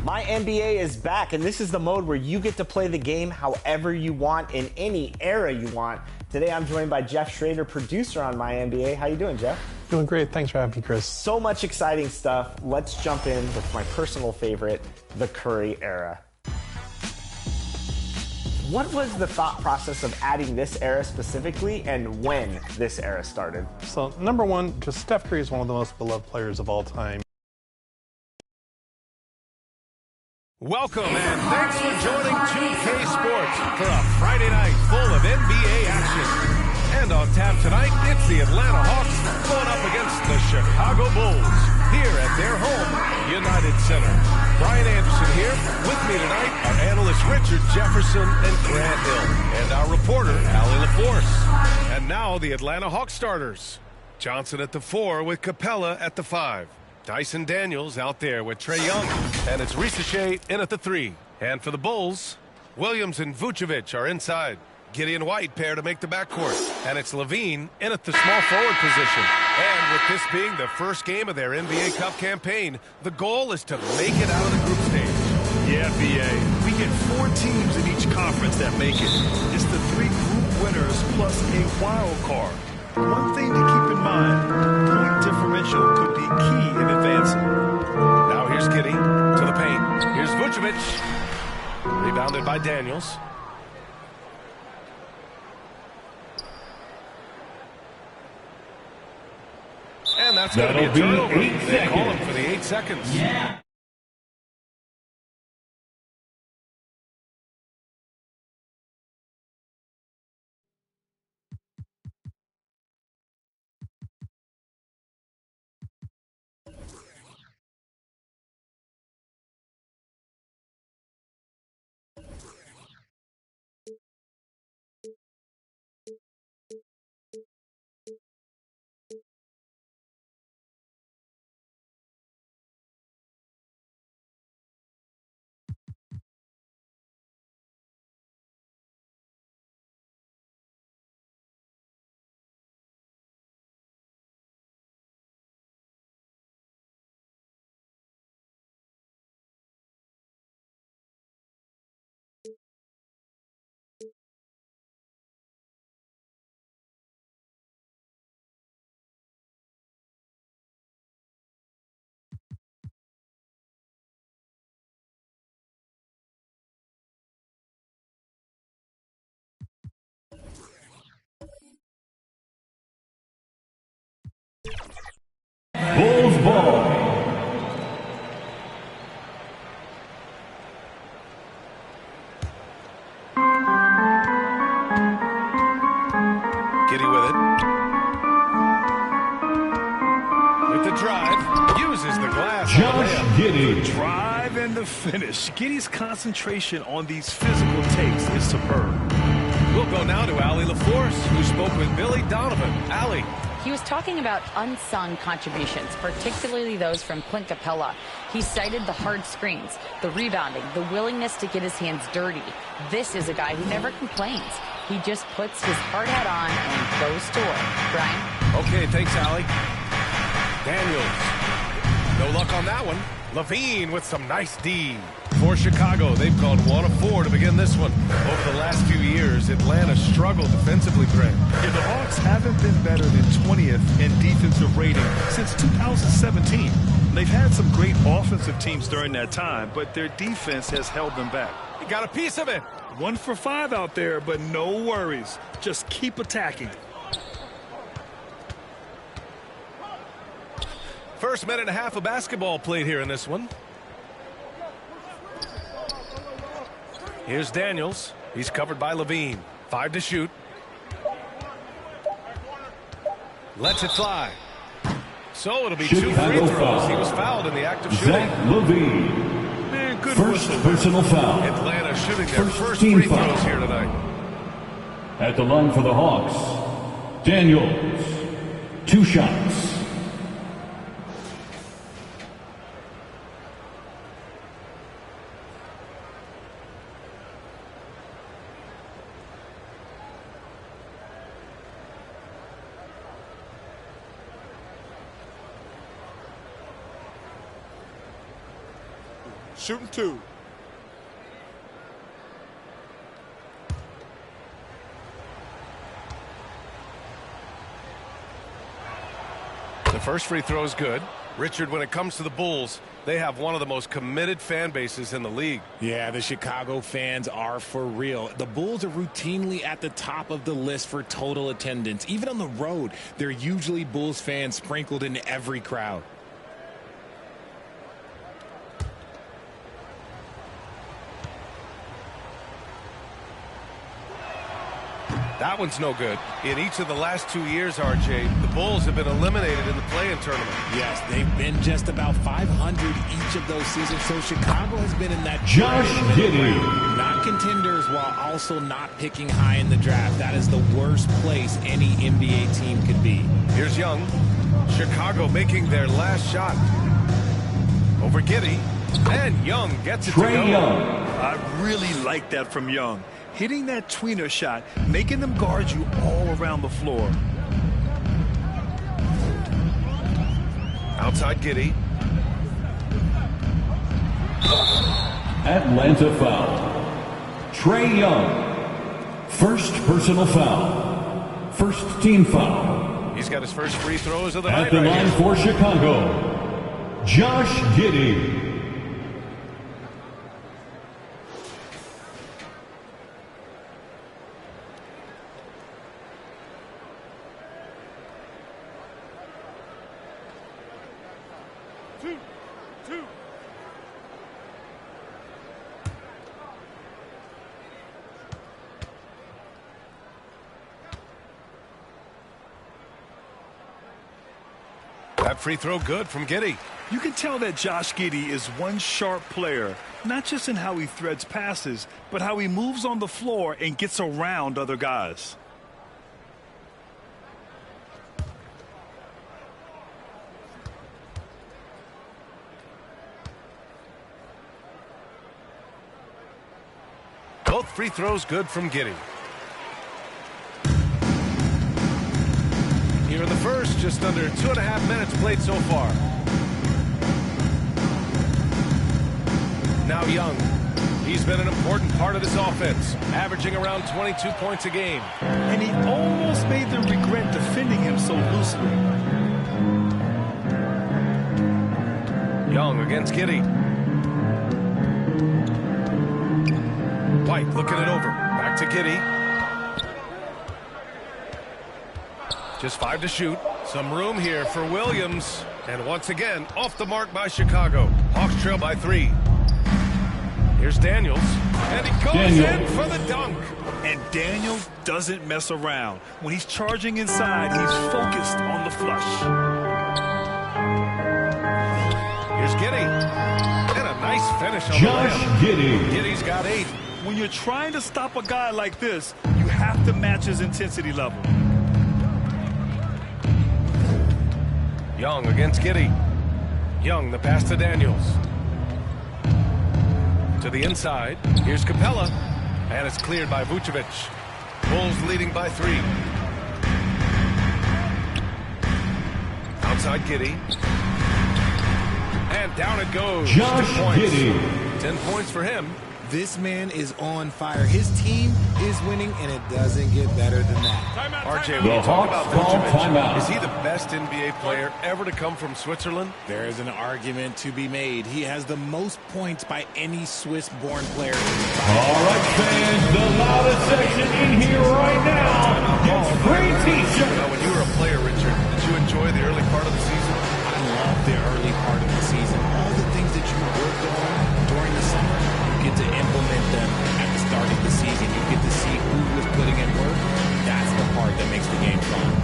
My NBA is back, and this is the mode where you get to play the game however you want in any era you want. Today I'm joined by Jeff Schrader, producer on My NBA. How you doing, Jeff? Doing great. Thanks for having me, Chris. So much exciting stuff. Let's jump in with my personal favorite, the Curry era. What was the thought process of adding this era specifically, and when this era started? So, number one, just Steph Curry is one of the most beloved players of all time. Welcome and thanks for joining 2K Sports for a Friday night full of NBA action. And on tap tonight, it's the Atlanta Hawks going up against the Chicago Bulls here at their home, United Center. Brian Anderson here. With me tonight are analysts Richard Jefferson and Grant Hill, and our reporter, Allie LaForce. And now the Atlanta Hawks starters. Johnson at the 4 with Capella at the 5. Dyson Daniels out there with Trae Young, and it's Ricochet in at the 3. And for the Bulls, Williams and Vucevic are inside. Gideon White pair to make the backcourt, and it's Levine in at the small forward position. And with this being the first game of their NBA Cup campaign, the goal is to make it out of the group stage. Yeah, BA. We get 4 teams in each conference that make it. It's the 3 group winners plus a wild card. One thing to keep in mind, point differential could be key in advancing. Now here's Giddey to the paint. Here's Vucevic. Rebounded by Daniels. And that's going to be a turnover. They call him for the 8 seconds. Yeah. Bulls ball. Giddey with it. With the drive, uses the glass. Josh Giddey. The drive and the finish. Giddey's concentration on these physical takes is superb. We'll go now to Allie LaForce, who spoke with Billy Donovan. Allie. He was talking about unsung contributions, particularly those from Clint Capella. He cited the hard screens, the rebounding, the willingness to get his hands dirty. This is a guy who never complains. He just puts his hard hat on and goes to work. Brian? Okay, thanks, Allie. Daniels. No luck on that one. Levine with some nice D. For Chicago, they've gone 1 of 4 to begin this one. Over the last few years, Atlanta struggled defensively, Grant. Yeah, the Hawks haven't been better than 20th in defensive rating since 2017. They've had some great offensive teams during that time, but their defense has held them back. You got a piece of it. 1 for 5 out there, but no worries. Just keep attacking. First minute and a half of basketball played here in this one. Here's Daniels. He's covered by Levine. 5 to shoot. Lets it fly. So it'll be 2 free throws. Foul. He was fouled in the act of shooting. Zach Levine. Man, good First whistle. personal foul. Atlanta shooting their first team free throws foul. here tonight. At the line for the Hawks, Daniels. 2 shots. Shooting 2. The first free throw is good. Richard, when it comes to the Bulls, they have one of the most committed fan bases in the league. Yeah, the Chicago fans are for real. The Bulls are routinely at the top of the list for total attendance. Even on the road, there are usually Bulls fans sprinkled in every crowd. That one's no good. In each of the last 2 years, RJ, the Bulls have been eliminated in the play-in tournament. Yes, they've been just about 500 each of those seasons, so Chicago has been in that Josh Giddey. not contenders while also not picking high in the draft. That is the worst place any NBA team could be. Here's Young. Chicago making their last shot. Over Giddey. And Young gets it to go. Trae Young. I really like that from Young. Hitting that tweener shot, making them guard you all around the floor. Outside Giddey. Atlanta foul. Trae Young. First personal foul. First team foul. He's got his first free throws of the At night the right line here. for Chicago, Josh Giddey. That free throw good from Giddey. You can tell that Josh Giddey is one sharp player, not just in how he threads passes, but how he moves on the floor and gets around other guys. Both free throws good from Giddey. Here in the first, just under 2.5 minutes played so far. Now Young. He's been an important part of this offense, averaging around 22 points a game. And he almost made them regret defending him so loosely. Young against Giddey. White looking it over. Back to Giddey. Just 5 to shoot. Some room here for Williams. And once again, off the mark by Chicago. Hawks trail by 3. Here's Daniels. And he goes in for the dunk. And Daniel doesn't mess around. When he's charging inside, he's focused on the flush. Here's Giddey. And a nice finish on Josh the layup. Giddey. Giddey's got 8. When you're trying to stop a guy like this, you have to match his intensity level. Young against Giddey. Young, the pass to Daniels. To the inside. Here's Capella. And it's cleared by Vucevic. Bulls leading by 3. Outside Giddey. And down it goes. Josh 2 points. Giddey. 10 points for him. This man is on fire. His team is winning, and it doesn't get better than that. RJ, The when you talk Hawks about call Vucevic, timeout. is he the best NBA player ever to come from Switzerland? There is an argument to be made. He has the most points by any Swiss-born player. All right, fans, the loudest section in here right now gets free t-shirt. Now, when you were a player, Richard, did you enjoy the early part of the season? I love the early part of the season. All the things that you worked on during the summer, you get to implement them at the start of the season. You get to see who was putting in work. That's the part that makes the game fun.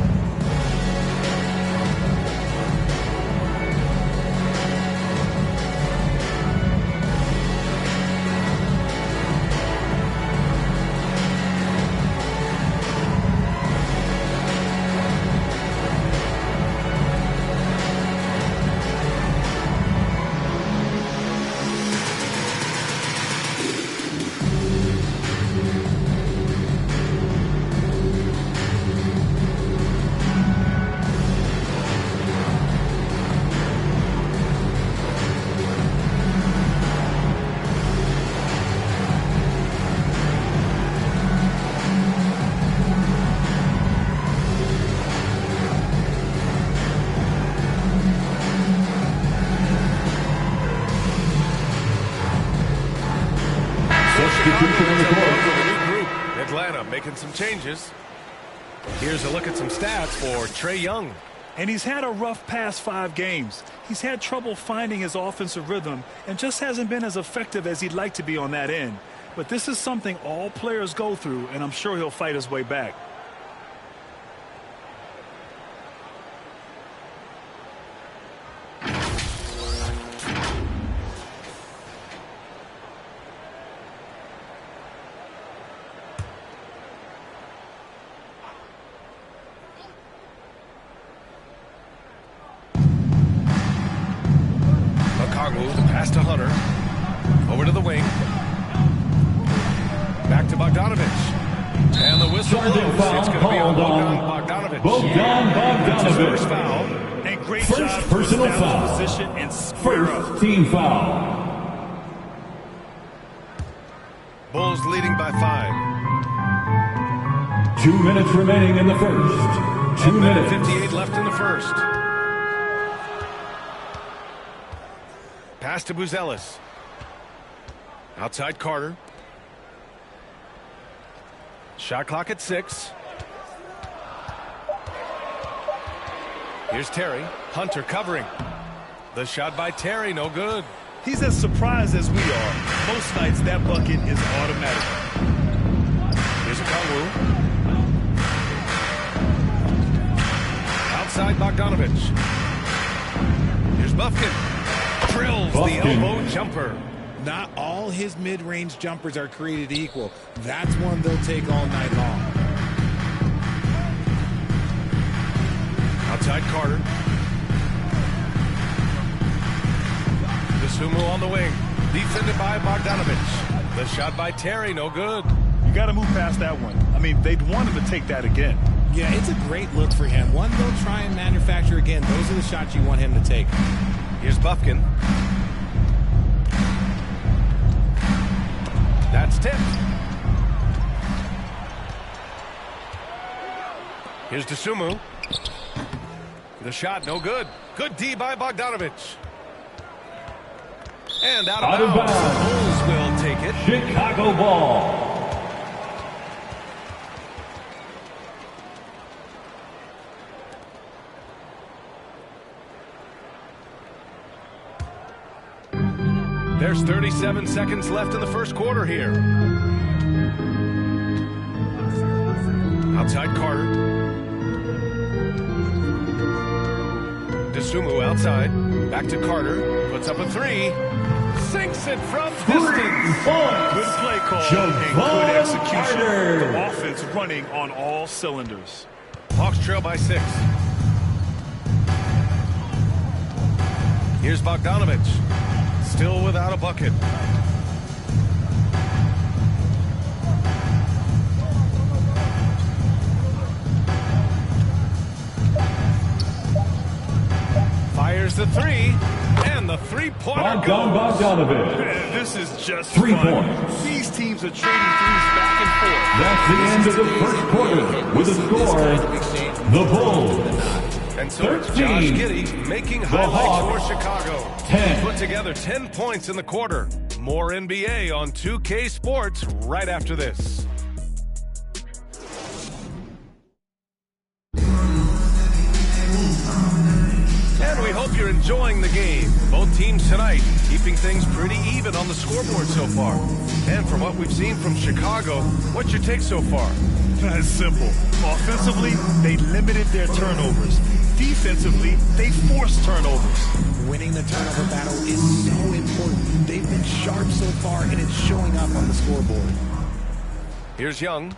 substitution on the court. New group. Atlanta making some changes. Here's a look at some stats for Trae Young. And he's had a rough past 5 games. He's had trouble finding his offensive rhythm and just hasn't been as effective as he'd like to be on that end. But this is something all players go through, and I'm sure he'll fight his way back. Pass to Hunter. Over to the wing. Back to Bogdanovich. And the whistle blows. It's going to be on Bogdanovich. Bogdanovich. First foul. And great First job personal foul. position and square up. First team foul. Bulls leading by 5. 2 minutes remaining in the first. 2 minutes. 58 left in the first. Pass to Buzelis. Outside Carter. Shot clock at 6. Here's Terry. Hunter covering. The shot by Terry, no good. He's as surprised as we are. Most nights that bucket is automatic. Here's a Kongwu. Outside Bogdanovich. Here's Buffkin. Drills the elbow jumper. Not all his mid-range jumpers are created equal. That's one they'll take all night long. Outside Carter. Sumu on the wing. Defended by Bogdanovich. The shot by Terry, no good. You got to move past that one. I mean, they'd want him to take that again. Yeah, it's a great look for him. One they'll try and manufacture again. Those are the shots you want him to take. Here's Buffkin. That's tipped. Here's Dosunmu. The shot, no good. Good D by Bogdanovich. And out of bounds. The Bulls will take it. Chicago ball. There's 37 seconds left in the first quarter here. Outside Carter. Dosunmu outside. Back to Carter. Puts up a 3. Sinks it from distance. Good play call and good execution. The offense running on all cylinders. Hawks trail by 6. Here's Bogdanovich. Still without a bucket. Fires the 3, and the three-pointer goes. Bogdanovich. This is just 3 fun. points. These teams are trading threes back and forth. That's the end of the first quarter with a score. The Bulls. And so it's 13. Josh Giddey making highlights for Hawks. Chicago. 10. Put together 10 points in the quarter. More NBA on 2K Sports right after this. And we hope you're enjoying the game. Both teams tonight keeping things pretty even on the scoreboard so far. And from what we've seen from Chicago, what's your take so far? It's simple. Offensively, they limited their turnovers. Defensively, they forced turnovers. Winning the turnover battle is so important. They've been sharp so far, and it's showing up on the scoreboard. Here's Young.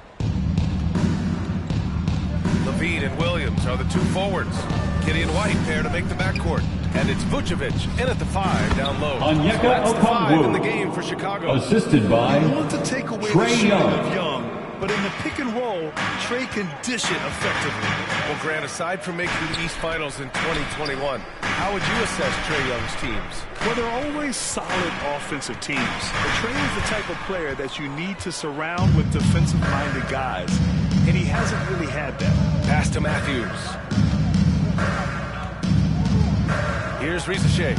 Levine and Williams are the 2 forwards. Giddey and White pair to make the backcourt. And it's Vucevic in at the 5 down low. Onyeka So that's the 5 in the Okongwu. game for Chicago. Assisted by They want to take away the Trae shooting Young. of Young, but in the pick and roll, Trae can dish it effectively. Well, Grant, aside from making the East Finals in 2021, how would you assess Trae Young's teams? Well, they're always solid offensive teams. But Trae is the type of player that you need to surround with defensive-minded guys, and he hasn't really had that. Pass to Matthews. Here's Risacher.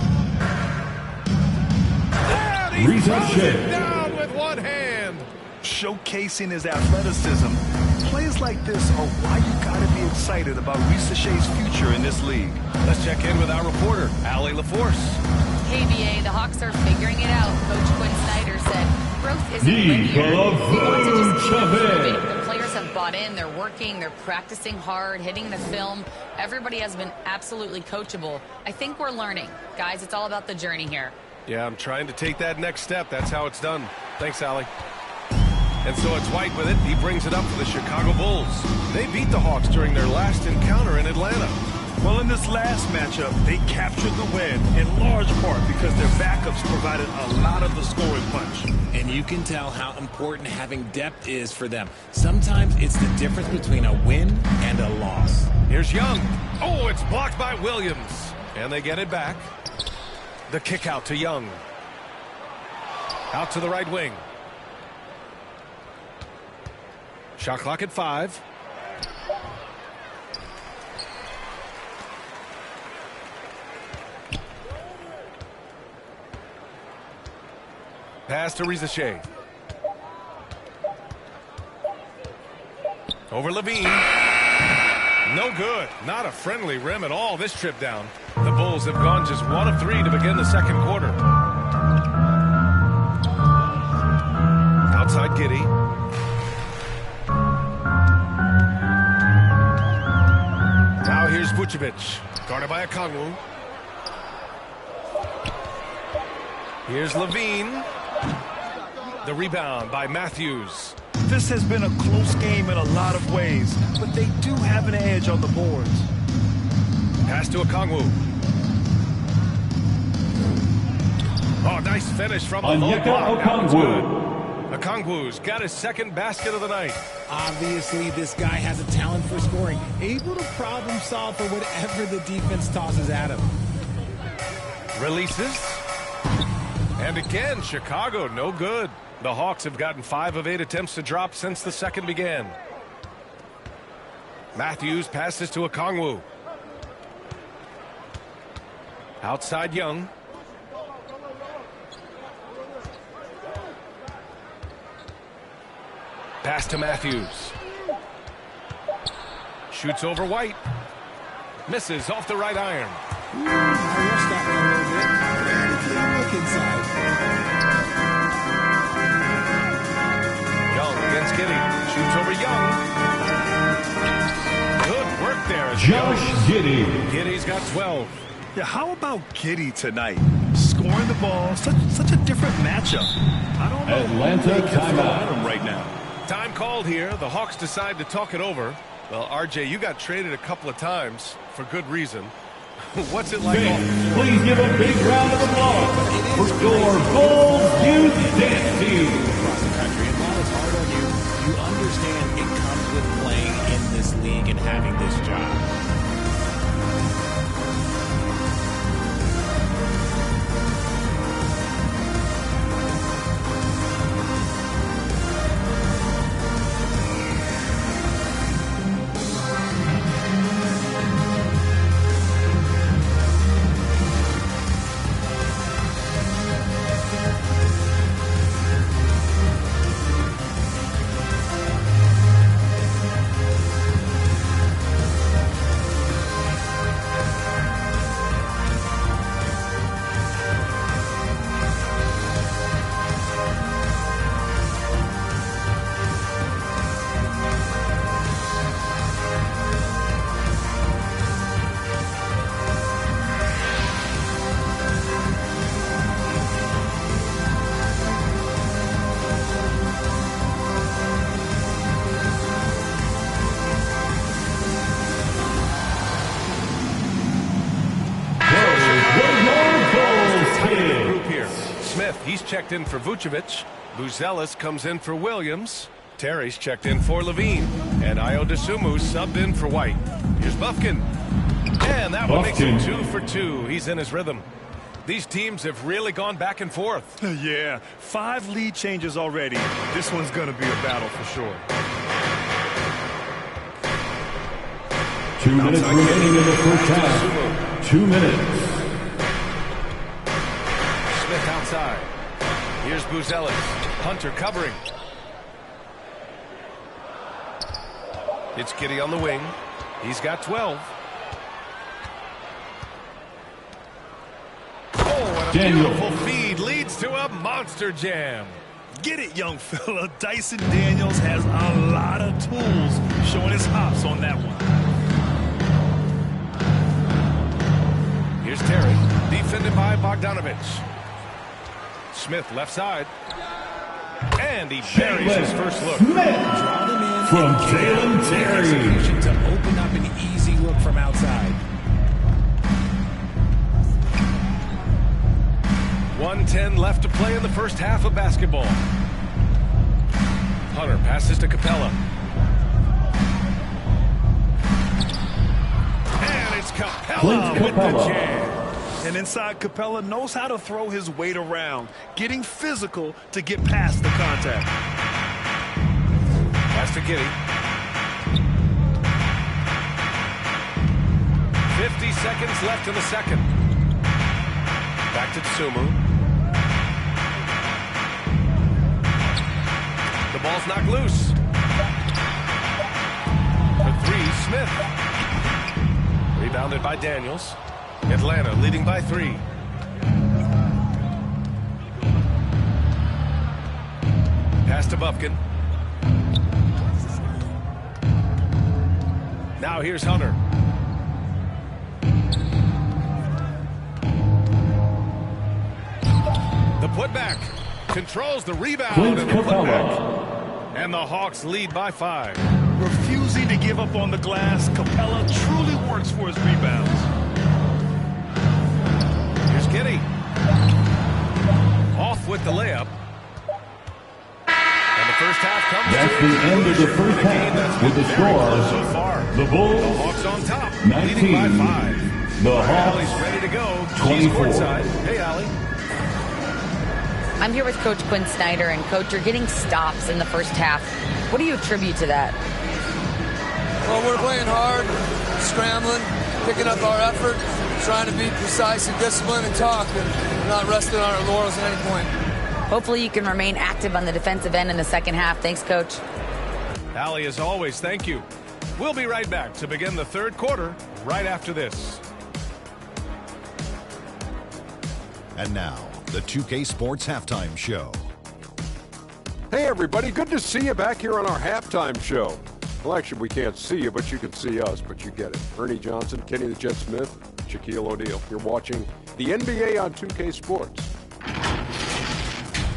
And he Risacher. throws it down with one hand. showcasing his athleticism. Plays like this are why you gotta be excited about Ricochet's future in this league. Let's check in with our reporter, Allie LaForce. KBA, the Hawks are figuring it out. Coach Quinn Snyder said growth isn't linear. He wants to just keep improving. The players have bought in. They're working. They're practicing hard, hitting the film. Everybody has been absolutely coachable. I think we're learning. Guys, it's all about the journey here. Yeah, I'm trying to take that next step. That's how it's done. Thanks, Allie. And so it's White with it. He brings it up for the Chicago Bulls. They beat the Hawks during their last encounter in Atlanta. Well, in this last matchup, they captured the win in large part because their backups provided a lot of the scoring punch. And you can tell how important having depth is for them. Sometimes it's the difference between a win and a loss. Here's Young. Oh, it's blocked by Williams. And they get it back. The kick out to Young. Out to the right wing. Shot clock at 5. Pass to Ricochet. Over Levine. No good. Not a friendly rim at all this trip down. The Bulls have gone just 1 of 3 to begin the second quarter. Outside Giddey. Now here's Vucevic. Guarded by Okongwu. Here's Levine. The rebound by Matthews. This has been a close game in a lot of ways, but they do have an edge on the boards. Pass to Okongwu. Oh, nice finish from the low block. That was good. Okongwu's got his second basket of the night. Obviously, this guy has a talent for scoring, able to problem solve for whatever the defense tosses at him. Releases. And again, Chicago, no good. The Hawks have gotten 5 of 8 attempts to drop since the second began. Matthews passes to Okongwu. Outside Young. Pass to Matthews. Shoots over White. Misses off the right iron. I rushed that one a little bit. Look inside. Young against Giddey. Shoots over Young. Good work there. Josh Giddey. Giddey's got 12. Yeah, how about Giddey tonight? Scoring the ball, such a different matchup. I don't know Atlanta who they can throw timeout. at him right now. Time called here. The Hawks decide to talk it over. Well, RJ, you got traded a couple of times for good reason. What's it like? Please give a big round of applause for your Bulls Youth Dance Team. Across the country, and while it's hard on you, you understand it comes with playing in this league and having this job. He's checked in for Vucevic. Buzelis comes in for Williams. Terry's checked in for Levine. And Ayo Dosunmu subbed in for White. Here's Bufkin. And that one makes it 2 for 2. He's in his rhythm. These teams have really gone back and forth. Yeah, 5 lead changes already. This one's going to be a battle for sure. 2 minutes remaining in the first half. 2 minutes. Smith outside. Here's Buzelis. Hunter covering. It's Giddy on the wing. He's got 12. Oh, and a beautiful feed leads to a monster jam. Get it, young fella. Dyson Daniels has a lot of tools, showing his hops on that one. Here's Terry, defended by Bogdanovich. Smith left side. And he buries his first look. Draw them in from Jalen Terry to open up an easy look from outside. 1:10 left to play in the first half of basketball. Hunter passes to Capella. And it's Capella with the jam. And inside, Capella knows how to throw his weight around, getting physical to get past the contact. Pass to Giddy. 50 seconds left in the second. Back to Tsumu. The ball's knocked loose. For three, Smith. Rebounded by Daniels. Atlanta leading by 3. Pass to Bufkin. Now here's Hunter. The putback. Controls the rebound and the putback. And the Hawks lead by 5. Refusing to give up on the glass, Capella truly works for his rebounds. Here's Giddy. Off with the layup. And the first half comes That's to the end of the first half with the score. So far. The Bulls, The Hawks on top, 19. leading by 5. The Hawks, Allie's ready to go. 24. She's courtside. Hey, Allie. I'm here with Coach Quinn Snyder, and Coach, you're getting stops in the first half. What do you attribute to that? Well, we're playing hard, scrambling, picking up our effort, trying to be precise and disciplined and talk, and we're not resting on our laurels at any point. Hopefully you can remain active on the defensive end in the second half. Thanks, Coach. Allie, as always, thank you. We'll be right back to begin the third quarter right after this. And now, the 2K Sports Halftime Show. Hey, everybody. Good to see you back here on our halftime show. Well, actually, we can't see you, but you can see us, but you get it. Ernie Johnson, Kenny the Jet Smith, Shaquille O'Neal. You're watching the NBA on 2K Sports.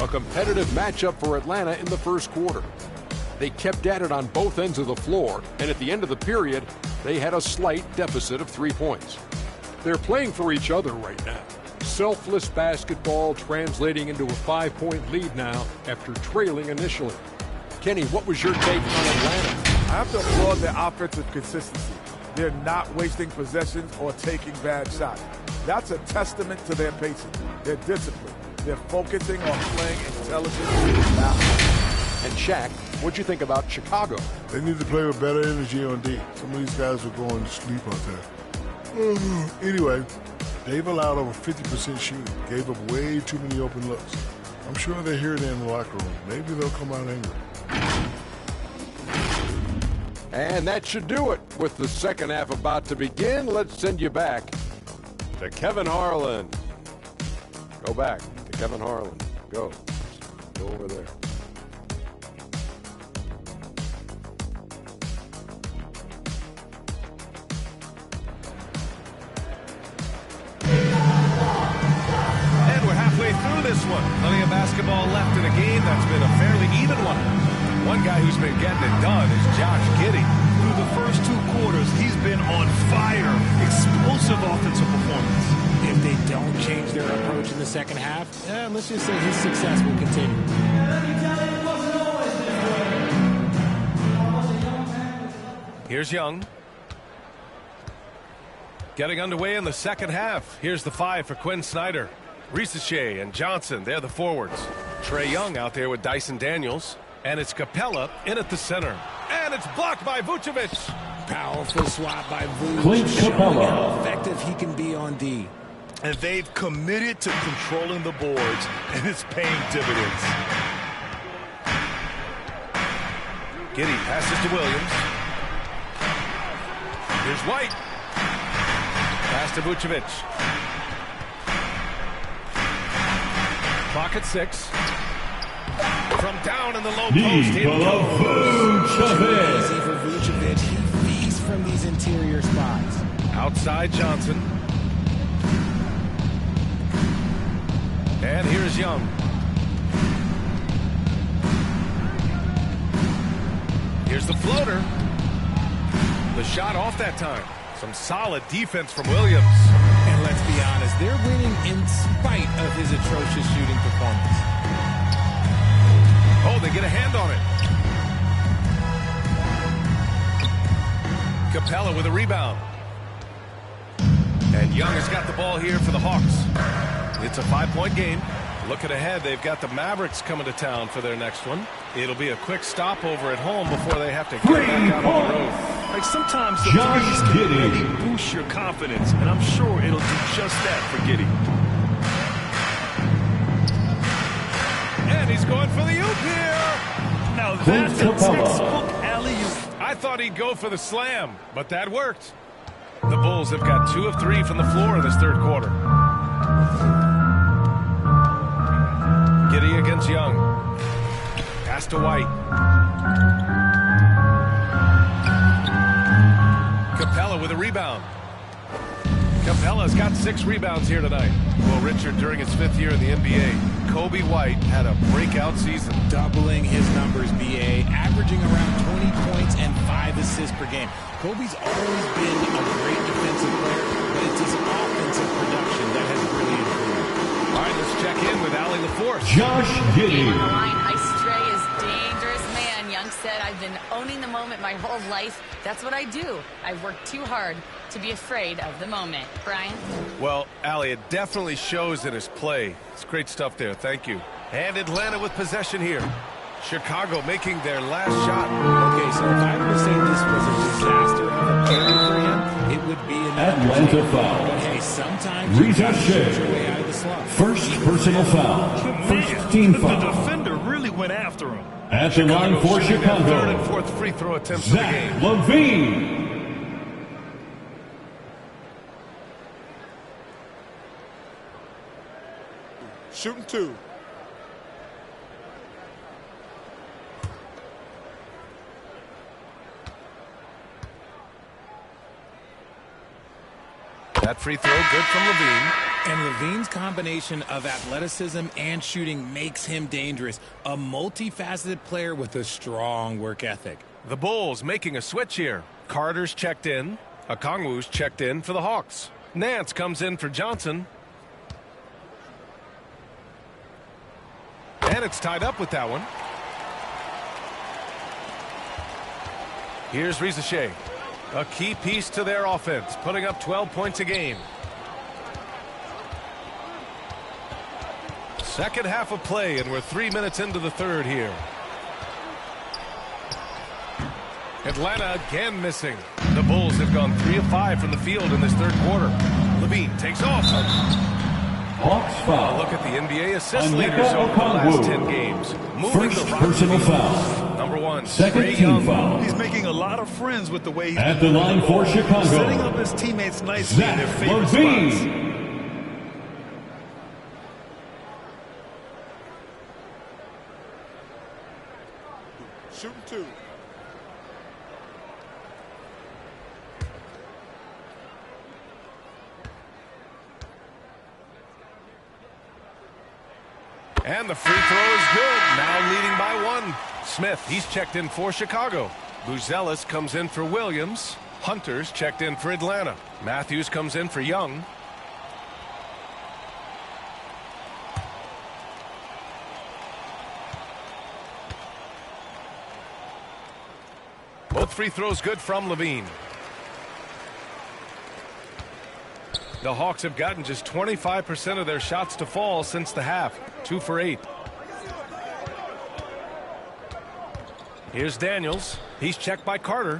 A competitive matchup for Atlanta in the first quarter. They kept at it on both ends of the floor, and at the end of the period, they had a slight deficit of 3 points. They're playing for each other right now. Selfless basketball translating into a 5-point lead now after trailing initially. Kenny, what was your take on Atlanta? I have to applaud their offensive consistency. They're not wasting possessions or taking bad shots. That's a testament to their pacing, their discipline. They're focusing on playing intelligently now. And Shaq, what'd you think about Chicago? They need to play with better energy on D. Some of these guys are going to sleep out there. Anyway, they've allowed over 50% shooting. Gave up way too many open looks. I'm sure they hear it in the locker room. Maybe they'll come out angry. And that should do it. With the second half about to begin, let's send you back to Kevin Harlan. Go back to Kevin Harlan. Go. Go over there. And we're halfway through this one. Plenty of basketball left in a game that's been a fairly even one. One guy who's been getting it done is Josh Giddey. Through the first 2 quarters, he's been on fire. Explosive offensive performance. If they don't change their approach in the second half, let's just say his success will continue. Here's Young. Getting underway in the second half. Here's the 5 for Quinn Snyder. Risache and Johnson, they're the forwards. Trae Young out there with Dyson Daniels. And it's Capella in at the center. And it's blocked by Vucevic. Powerful swat by Vucevic. Clint Capella. How effective he can be on D. And they've committed to controlling the boards, and it's paying dividends. Giddey passes to Williams. Here's White. Pass to Vucevic. Clock at 6. From down in the low post, in goes. Easy for Vucevic. He feeds from these interior spots. Outside Johnson. And here's Young. Here's the floater. The shot off that time. Some solid defense from Williams. And let's be honest, they're winning in spite of his atrocious shooting performance. Oh, they get a hand on it. Capella with a rebound. And Young has got the ball here for the Hawks. It's a 5-point game. Looking ahead, they've got the Mavericks coming to town for their next one. It'll be a quick stopover at home before they have to get back out on the road. Like sometimes the threes can really boost your confidence, and I'm sure it'll do just that for Giddey. And he's going for the oop here. Now that's a textbook alley-oop. I thought he'd go for the slam, but that worked. The Bulls have got 2 of 3 from the floor in this third quarter. Giddey against Young. Pass to White. Capella with a rebound. Capella's got 6 rebounds here tonight. Well, Richard, during his 5th year in the NBA, Kobe White had a breakout season. Doubling his numbers, BA, averaging around 20 points and 5 assists per game. Kobe's always been a great defensive player, but it's his offensive production that has really improved. All right, let's check in with Allie LaForce. Josh Giddey. The line, I stray is dangerous, man. Young said, I've been owning the moment my whole life. That's what I do. I work too hard to be afraid of the moment. Brian? Well, Allie, it definitely shows in his play. It's great stuff there. Thank you. And Atlanta with possession here. Chicago making their last shot. Okay, so if I were to say this was a disaster of a period for him, it would be an Atlanta foul. But hey, sometimes you gotta shoot your way out of the slump. First personal foul. First team foul. The defender really went after him. At the line for Chicago. Third and fourth free throw attempts of the game. LaVine. Shooting 2. That free throw good from LaVine. And LaVine's combination of athleticism and shooting makes him dangerous. A multifaceted player with a strong work ethic. The Bulls making a switch here. Carter's checked in. Okongwu's checked in for the Hawks. Nance comes in for Johnson. And it's tied up with that one. Here's Rizachet. A key piece to their offense, putting up 12 points a game. Second half of play, and we're 3 minutes into the third here. Atlanta again missing. The Bulls have gone 3 of 5 from the field in this third quarter. LaVine takes off. Hawks foul. Look at the NBA assist leaders over the last 10 games. Moving First the personal foul. Number 1, Second Trae team Young. foul. He's making a lot of friends with the way he's At the line for Chicago. setting up his teammates nicely in their favorite spots. LaVine. Shooting 2. And the free throw is good. Now leading by 1. Smith, he's checked in for Chicago. Buzelis comes in for Williams. Hunter's checked in for Atlanta. Matthews comes in for Young. Both free throws good from LaVine. The Hawks have gotten just 25% of their shots to fall since the half. 2 for 8. Here's Daniels. He's checked by Carter.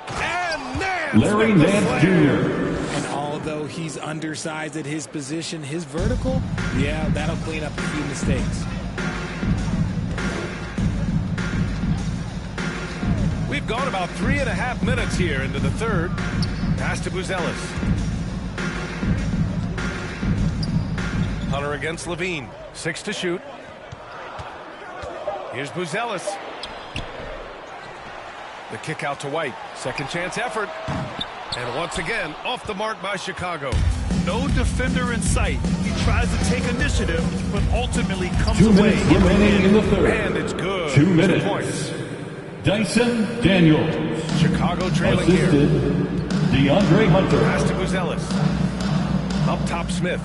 And Nance! Larry Nance Jr. And although he's undersized at his position, his vertical, yeah, that'll clean up a few mistakes. We've gone about 3.5 minutes here into the third. Pass to Buzelis. Hunter against Levine. 6 to shoot. Here's Buzelis. The kick out to White. Second chance effort. And once again, off the mark by Chicago. No defender in sight. He tries to take initiative, but ultimately comes 2 away. minutes remaining in the third. And it's good. 2 minutes. 2 points. Dyson Daniels. Chicago trailing Assisted here. DeAndre Hunter. Pass to Buzelis. Up top, Smith.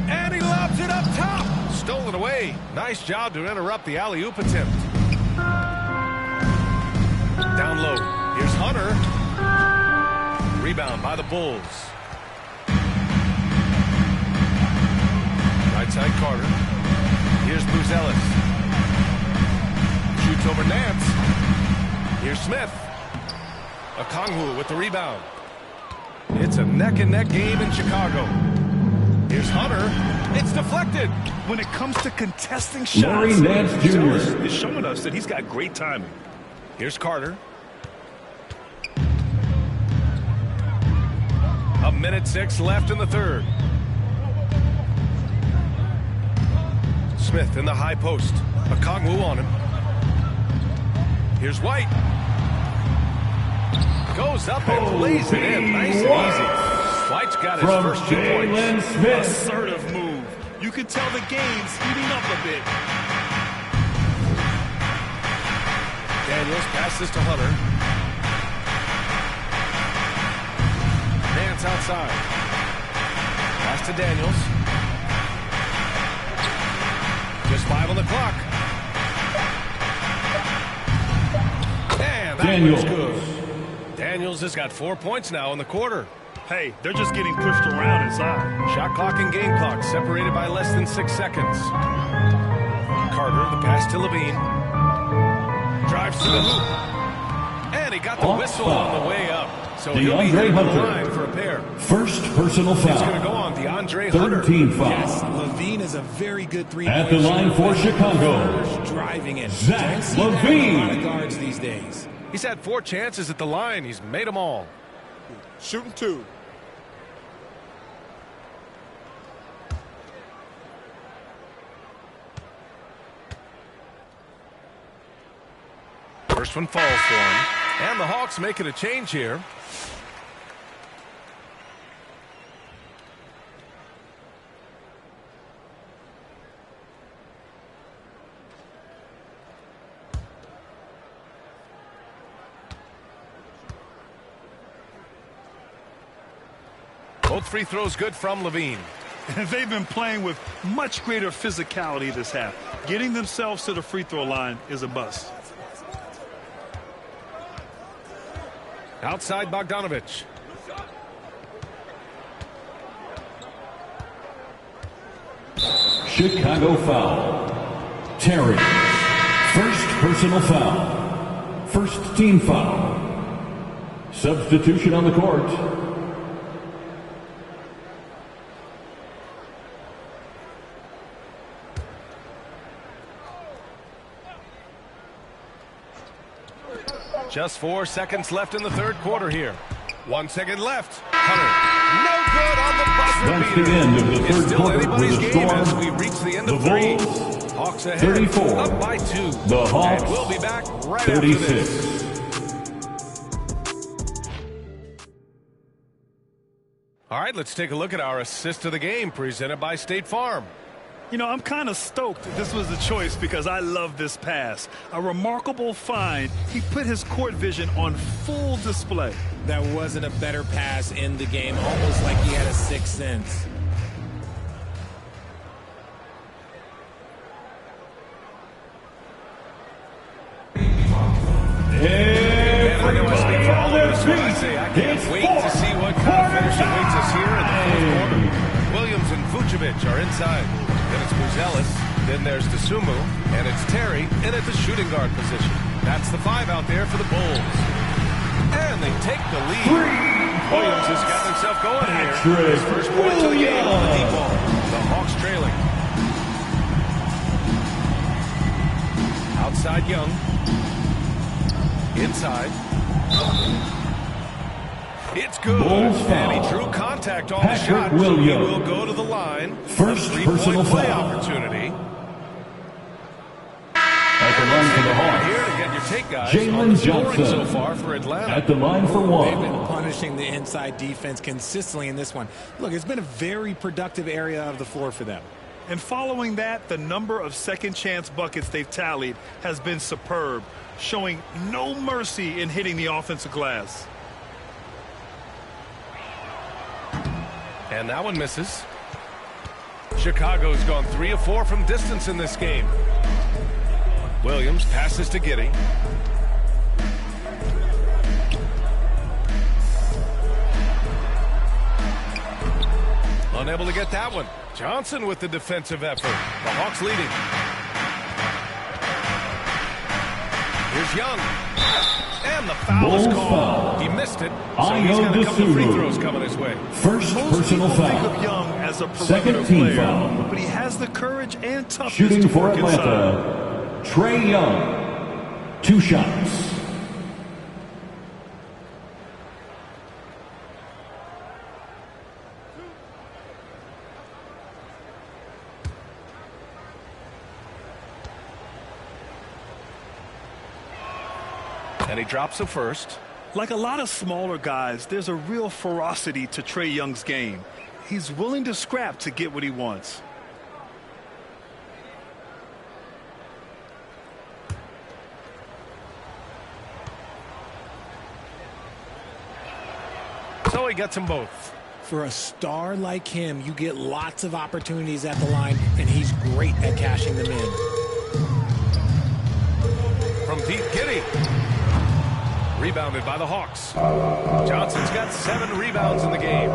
And he lobs it up top. Stolen away. Nice job to interrupt the alley-oop attempt. Down low. Here's Hunter. Rebound by the Bulls. Right side Carter. Here's Buzelis. Shoots over Nance. Here's Smith. Okongwu with the rebound. It's a neck-and-neck game in Chicago. Here's Hunter. It's deflected. When it comes to contesting Larry shots, Nance Jr. is showing us that he's got great timing. Here's Carter. A minute 6 left in the third. Smith in the high post. Okongwu on him. Here's White. Goes up and lays it in. Nice and easy. White's got his From first 2 points. Jalen Smith. Assertive move. You can tell the game's heating up a bit. Daniels passes to Hunter. Nance outside. Pass to Daniels. Just 5 on the clock. And that one's good. Daniels has got 4 points now in the quarter. Hey, they're just getting pushed around inside. Shot clock and game clock separated by less than 6 seconds. Carter, the pass to Levine. Drives to the hoop. And he got the whistle on the way up. So he'll be hitting the line for a pair. First personal foul. It's going to go on DeAndre Hunter. 13 foul. Yes, Levine is a very good three-point At the line for Chicago, driving in. Zach Don't see that in a lot of Levine. guards these days. He's had 4 chances at the line. He's made them all. Shooting 2. First one falls for him. And the Hawks making a change here. Both free throws good from Levine. And they've been playing with much greater physicality this half. Getting themselves to the free throw line is a bust. Outside Bogdanovich. Chicago foul. Terry. First personal foul. First team foul. Substitution on the court. Just 4 seconds left in the third quarter here. 1 second left. Hunter, no good on the buzzer beater. That's the end of the It's third still quarter anybody's with a game score. as we reach the end The of 3. Bulls, Hawks ahead, 34. up by 2. The Hawks, and we'll be back right 36. after this. All right, let's take a look at our assist of the game presented by State Farm. You know, I'm kind of stoked this was the choice because I love this pass. A remarkable find. He put his court vision on full display. That wasn't a better pass in the game, almost like he had a sixth sense. And I know I speak for all of us when I say I can't wait to see what kind of finish awaits us here in the fourth quarter. Williams and Vucevic are inside. Then it's Buzelis. Then there's DeSumo. And it's Terry in at the shooting guard position. That's the 5 out there for the Bulls. And they take the lead. Williams has got himself going here. His first point to the game on the deep ball. The Hawks trailing. Outside Young. Inside. It's good. Bulls And he foul. drew contact on Patrick the shot. So he Williams. will go to the line. First A three-point personal play foul. opportunity. At the line for the Hawks, Here to get your take, guys. Jalen on the scoring Johnson. so far for Atlanta. At the line for one. They've been punishing the inside defense consistently in this one. Look, it's been a very productive area of the floor for them. And following that, the number of second chance buckets they've tallied has been superb, showing no mercy in hitting the offensive glass. And that one misses. Chicago's gone 3 of 4 from distance in this game. Williams passes to Giddey. Unable to get that one. Johnson with the defensive effort. The Hawks leading. Here's Young. And the foul is called. He missed it. So he's got a couple of free throws coming his way. First Most personal people foul. think of Young as a perimeter Second team player, foul. but he has the courage and toughness Shooting to for work inside. Atlanta, Trae Young. 2 shots. And he drops the first. Like a lot of smaller guys, there's a real ferocity to Trae Young's game. He's willing to scrap to get what he wants. So he gets them both. For a star like him, you get lots of opportunities at the line, and he's great at cashing them in. From deep, Giddey. Rebounded by the Hawks. Johnson's got 7 rebounds in the game.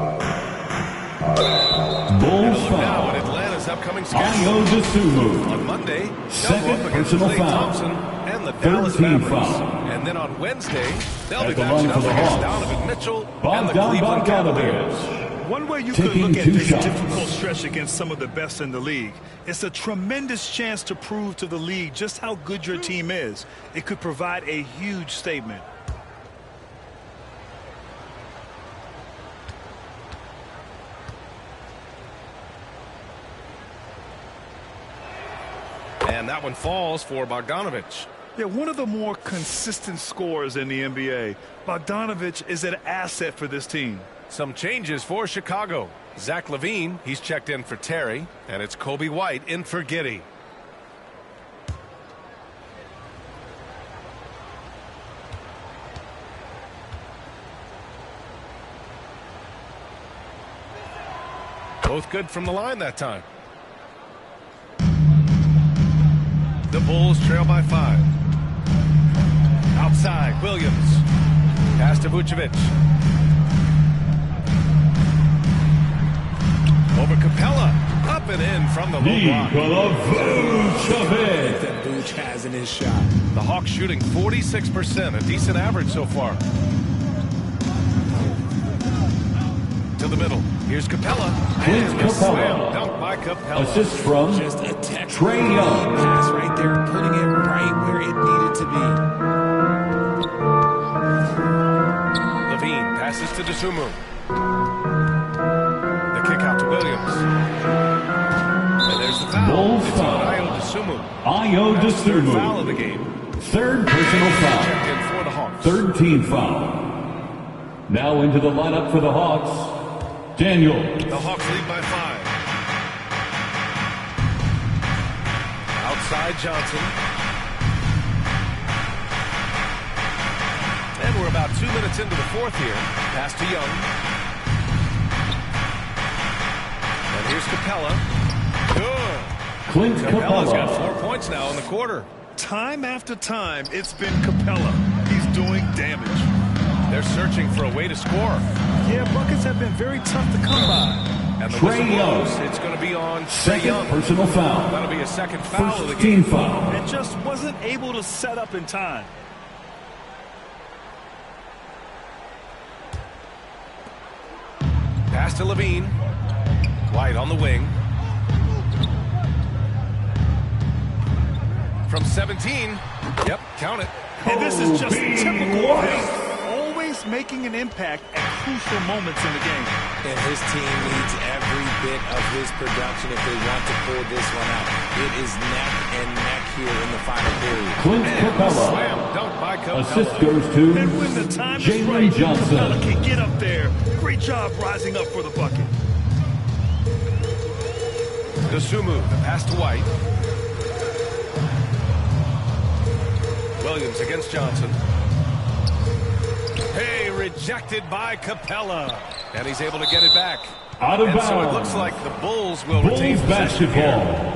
Bulls Now foul. at Atlanta's upcoming schedule. Ayo On Monday, they'll go Second up against personal Klay foul. Thompson and the Third Dallas team Mavericks. foul. And then on Wednesday, they'll At be the matching line up for the against Hawks, Donovan Mitchell and the Bogdan Cleveland Cavaliers. Bogdanovic. One way you Taking could look at 2 this shots. difficult stretch against some of the best in the league. It's a tremendous chance to prove to the league just how good your team is. It could provide a huge statement. And that one falls for Bogdanovic. Yeah, one of the more consistent scorers in the NBA. Bogdanovic is an asset for this team. Some changes for Chicago. Zach LaVine, he's checked in for Terry, and it's Kobe White in for Giddey. Both good from the line that time. The Bulls trail by 5. Outside, Williams. Pass to Vucevic. Over Capella. Up and in from the low block. Vucevic. That Vuce has in his shot. The Hawks shooting 46%, a decent average so far. To the middle. Here's Capella. And a slam dunk by Capella. Assist from Just a textbook Trae Young. pass right there, putting it right where it needed to be. LaVine passes to Dosunmu. The kick out to Williams. And there's the foul. Bulls It's foul. on Ayo Dosunmu. Ayo That's the third foul of Dosunmu. the game. Third personal Checked foul. in for the Hawks. Third team foul. Now into the lineup for the Hawks, Daniel. The Hawks lead by 5. Outside Johnson. And we're about 2 minutes into the fourth here. Pass to Young. And here's Capella. Good. Clint Capella's got Capella. 4 points now in the quarter. Time after time, it's been Capella. He's doing damage. They're searching for a way to score. Yeah, buckets have been very tough to come by. And the Trae whistle Young. blows. It's going to be on Trae Second Young. personal foul. That'll be a second foul of the First game. team foul. And just wasn't able to set up in time. Pass to LaVine. White on the wing. From 17. Yep, count it. And this is just typical of him. Always just making an impact at crucial moments in the game. And his team needs every bit of his production if they want to pull this one out. It is neck and neck here in the final period. Clint Capella. Slam dunk by Capella. Assist goes to And when the time is Jalen right, Johnson. Capella can get up there. Great job rising up for the bucket. Dosunmu, the pass to White. Williams against Johnson. Hey, rejected by Capella. And he's able to get it back. Out of and bounds. so it looks like the Bulls will Bulls retain possession basketball. here.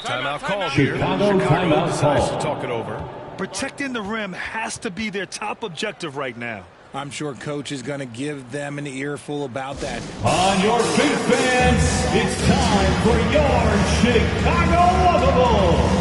Timeout called here. Chicago timeout decides call. to talk it over. Protecting the rim has to be their top objective right now. I'm sure Coach is going to give them an earful about that. On your feet, fans, it's time for your Chicago Lovables.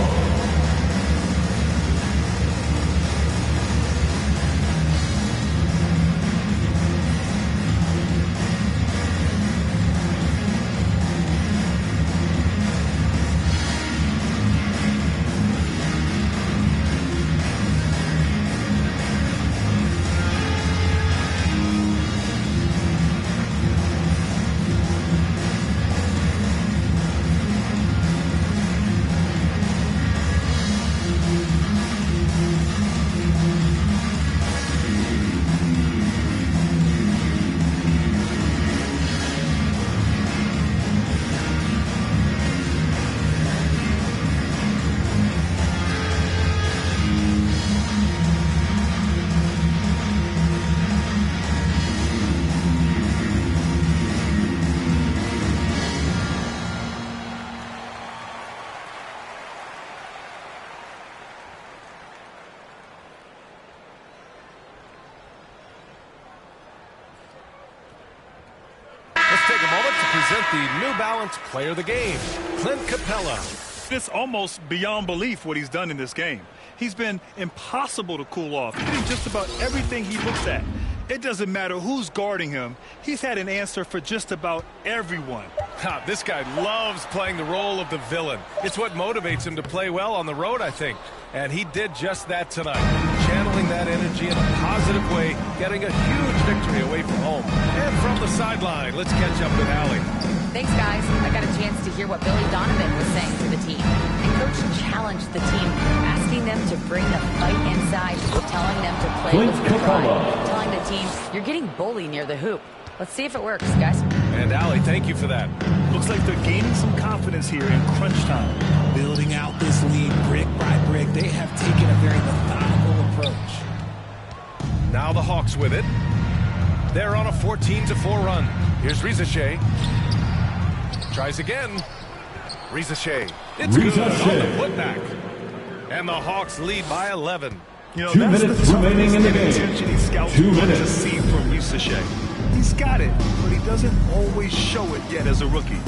Take a moment to present the New Balance Player of the Game, Clint Capella. It's almost beyond belief what he's done in this game. He's been impossible to cool off, hitting just about everything he looks at. It doesn't matter who's guarding him. He's had an answer for just about everyone. This guy loves playing the role of the villain. It's what motivates him to play well on the road, I think. And he did just that tonight, channeling that energy in a positive way, getting a huge victory away from home. And from the sideline, let's catch up with Allie. Thanks, guys. I got a chance to hear what Billy Donovan was saying to the team. And Coach challenged the team, asking them to bring the fight inside, telling them to play with pride, telling the team, you're getting bullied near the hoop. Let's see if it works, guys. And Allie, thank you for that. Looks like they're gaining some confidence here in crunch time. Building out this lead brick by brick, they have taken a very methodical approach. Now the Hawks with it. They're on a 14-4 run. Here's Rizashay. Tries again. Rizashay. It's good on the putback. And the Hawks lead by 11. You know, 2 that's minutes the remaining in the game. intensity scouts 2 want to minutes. see from Rizashay. He's got it, but he doesn't always show it yet as a rookie.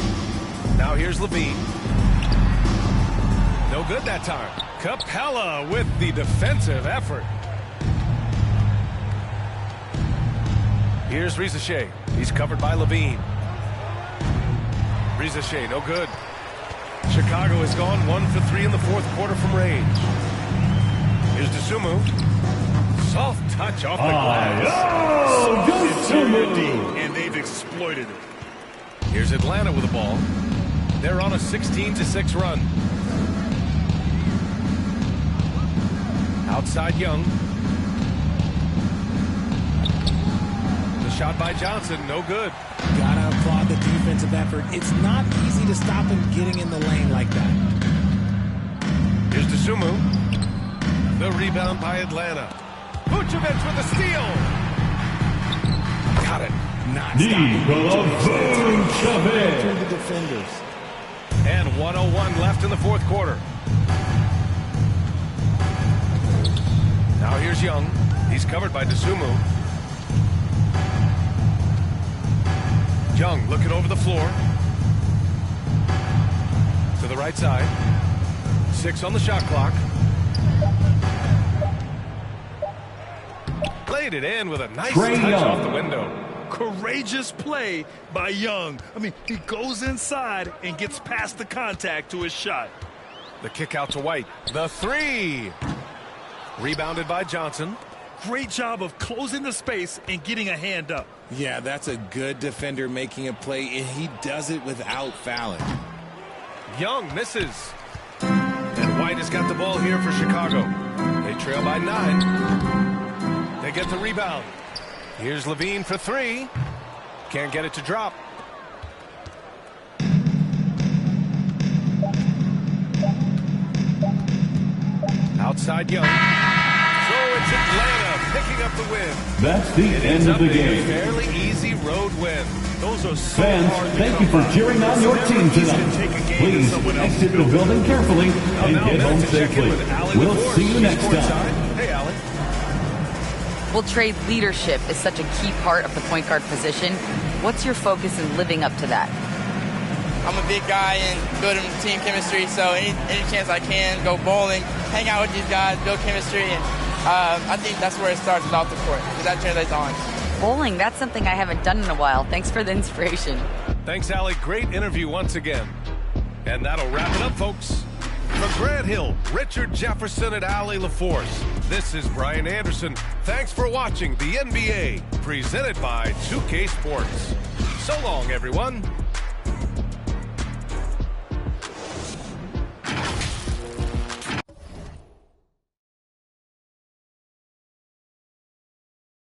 Now here's Levine. No good that time. Capella with the defensive effort. Here's Rizashay. He's covered by Levine. Rizashay, no good. Chicago has gone 1 for 3 in the fourth quarter from range. Here's Dosunmu. Soft touch off the glass. Interior deep, and they've exploited it. Here's Atlanta with the ball. They're on a 16-6 run. Outside Young. The shot by Johnson, no good. Gotta applaud the defensive effort. It's not easy to stop him getting in the lane like that. Here's Dosunmu. The rebound by Atlanta. Vucevic with the steal. Got it. Not stopping. Through the defenders. And 1:01 left in the fourth quarter. Now here's Young. He's covered by Dosunmu. Young looking over the floor. To the right side. 6 on the shot clock. Laid it in with a nice touch off the window. Courageous play by Young. I mean, he goes inside and gets past the contact to his shot. The kick out to White. The three. Rebounded by Johnson. Great job of closing the space and getting a hand up. Yeah, that's a good defender making a play, and he does it without fouling. Young misses. And White has got the ball here for Chicago. They trail by 9. They get the rebound. Here's Levine for 3. Can't get it to drop. Outside Young. So it's Atlanta picking up the win. That's the end of the game. A fairly easy road win. Those are so Fans, hard to thank you for cheering on your team tonight. Please exit the building carefully and get home safely. We'll see you next time. Hey, Allie. Well, Trey, leadership is such a key part of the point guard position. What's your focus in living up to that? I'm a big guy and building team chemistry, so any chance I can, go bowling, hang out with these guys, build chemistry, and I think that's where it starts off the court, because that translates on. Bowling, that's something I haven't done in a while. Thanks for the inspiration. Thanks, Allie. Great interview once again. And that'll wrap it up, folks. From Grant Hill, Richard Jefferson, and Allie LaForce, this is Brian Anderson. Thanks for watching the NBA, presented by 2K Sports. So long, everyone.